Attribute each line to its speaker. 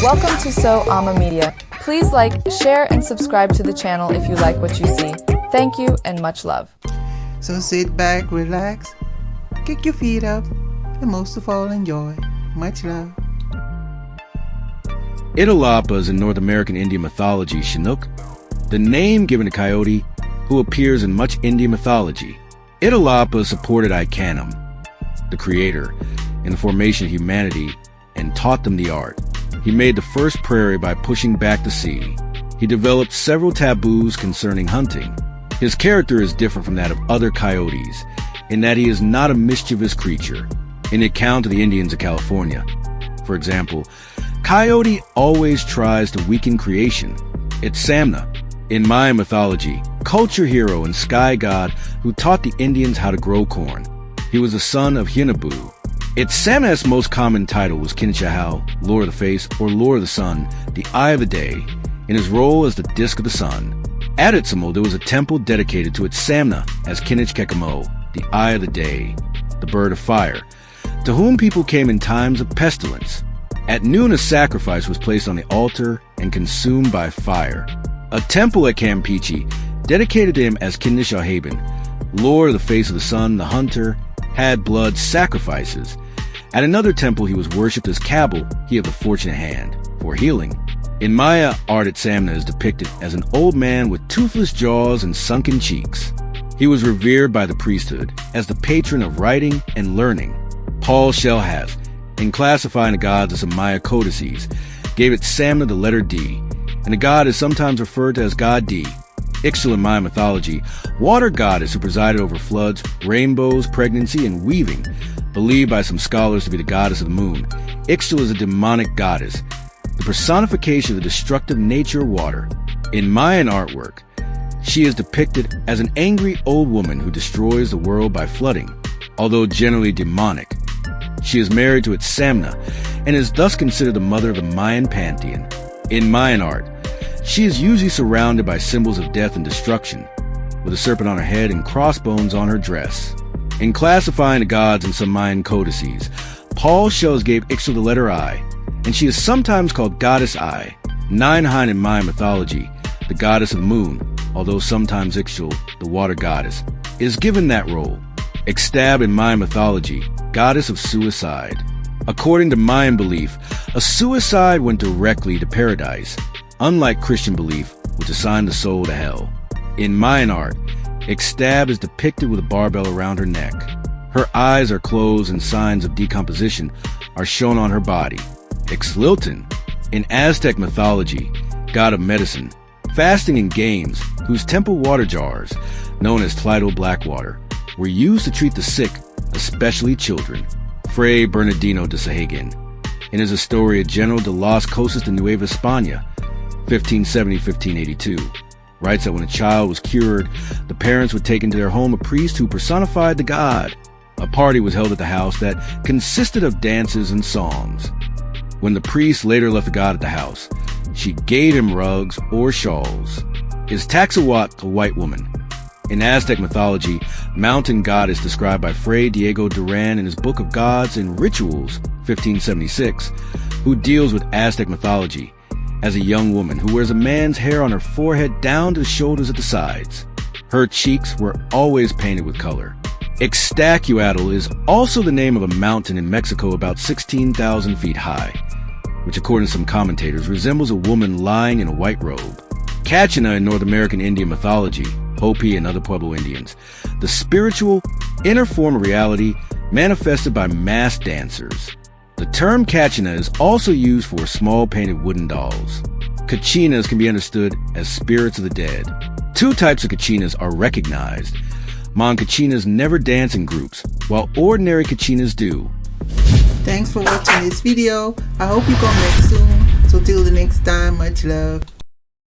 Speaker 1: Welcome to AmA Media. Please like, share, and subscribe to the channel if you like what you see. Thank you and much love.
Speaker 2: So sit back, relax, kick your feet up, and most of all enjoy. Much love.
Speaker 3: Italapa is in North American Indian mythology Chinook, the name given to Coyote, who appears in much Indian mythology. Italapa supported Icanum, the creator, in the formation of humanity and taught them the art. He made the first prairie by pushing back the sea. He developed several taboos concerning hunting. His character is different from that of other coyotes, in that he is not a mischievous creature, in the account of the Indians of California. For example, Coyote always tries to weaken creation. It's AmA, in Mayan mythology, culture hero and sky god who taught the Indians how to grow corn. He was the son of Hinabu. AmA's most common title was Kinchahau, Lord of the Face, or Lord of the Sun, the Eye of the Day, in his role as the Disk of the Sun. At Itzamo, there was a temple dedicated to AmA as Kinichkekamo, the Eye of the Day, the Bird of Fire, to whom people came in times of pestilence. At noon, a sacrifice was placed on the altar and consumed by fire. A temple at Campeche, dedicated to him as Kinishahaben, Lord of the Face of the Sun, the Hunter, had blood sacrifices. At another temple, he was worshipped as Kabul, he of the fortunate hand, for healing. In Maya art, AmA is depicted as an old man with toothless jaws and sunken cheeks. He was revered by the priesthood as the patron of writing and learning. Paul Shelhath, in classifying the gods of some Maya codices, gave AmA the letter D, and the god is sometimes referred to as God D. Ixchel in Maya mythology, water goddess who presided over floods, rainbows, pregnancy, and weaving, believed by some scholars to be the goddess of the moon. Ixchel is a demonic goddess, the personification of the destructive nature of water. In Mayan artwork, she is depicted as an angry old woman who destroys the world by flooding. Although generally demonic, she is married to AmA and is thus considered the mother of the Mayan pantheon. In Mayan art, she is usually surrounded by symbols of death and destruction, with a serpent on her head and crossbones on her dress. In classifying the gods in some Mayan codices, Paul Schell's gave Ixchel the letter I, and she is sometimes called Goddess I. Ninehain in Mayan mythology, the goddess of the moon, although sometimes Ixchel, the water goddess, is given that role. Ixtab in Mayan mythology, goddess of suicide. According to Mayan belief, a suicide went directly to paradise, unlike Christian belief, which assigned the soul to hell. In Mayan art, Ixtab is depicted with a barbell around her neck. Her eyes are closed and signs of decomposition are shown on her body. Ixtlilten, in Aztec mythology, god of medicine, fasting and games, whose temple water jars, known as Tlito Blackwater, were used to treat the sick, especially children. Fray Bernardino de Sahagun, in his Historia General de las Cosas de Nueva España, 1570-1582, writes that when a child was cured, the parents would take into their home a priest who personified the god. A party was held at the house that consisted of dances and songs. When the priest later left the god at the house, she gave him rugs or shawls. Is Taxawat a white woman? In Aztec mythology, mountain goddess described by Fray Diego Duran in his Book of Gods and Rituals, 1576, who deals with Aztec mythology as a young woman who wears a man's hair on her forehead down to the shoulders at the sides. Her cheeks were always painted with color. Ixtacuatl is also the name of a mountain in Mexico about 16,000 feet high, which according to some commentators resembles a woman lying in a white robe. Kachina in North American Indian mythology, Hopi and other Pueblo Indians, the spiritual, inner form of reality manifested by masked dancers. The term Kachina is also used for small painted wooden dolls. Kachinas can be understood as spirits of the dead. Two types of Kachinas are recognized. Mon Kachinas never dance in groups, while ordinary Kachinas do.
Speaker 2: Thanks for watching this video. I hope you come back soon. So till the next time, much love.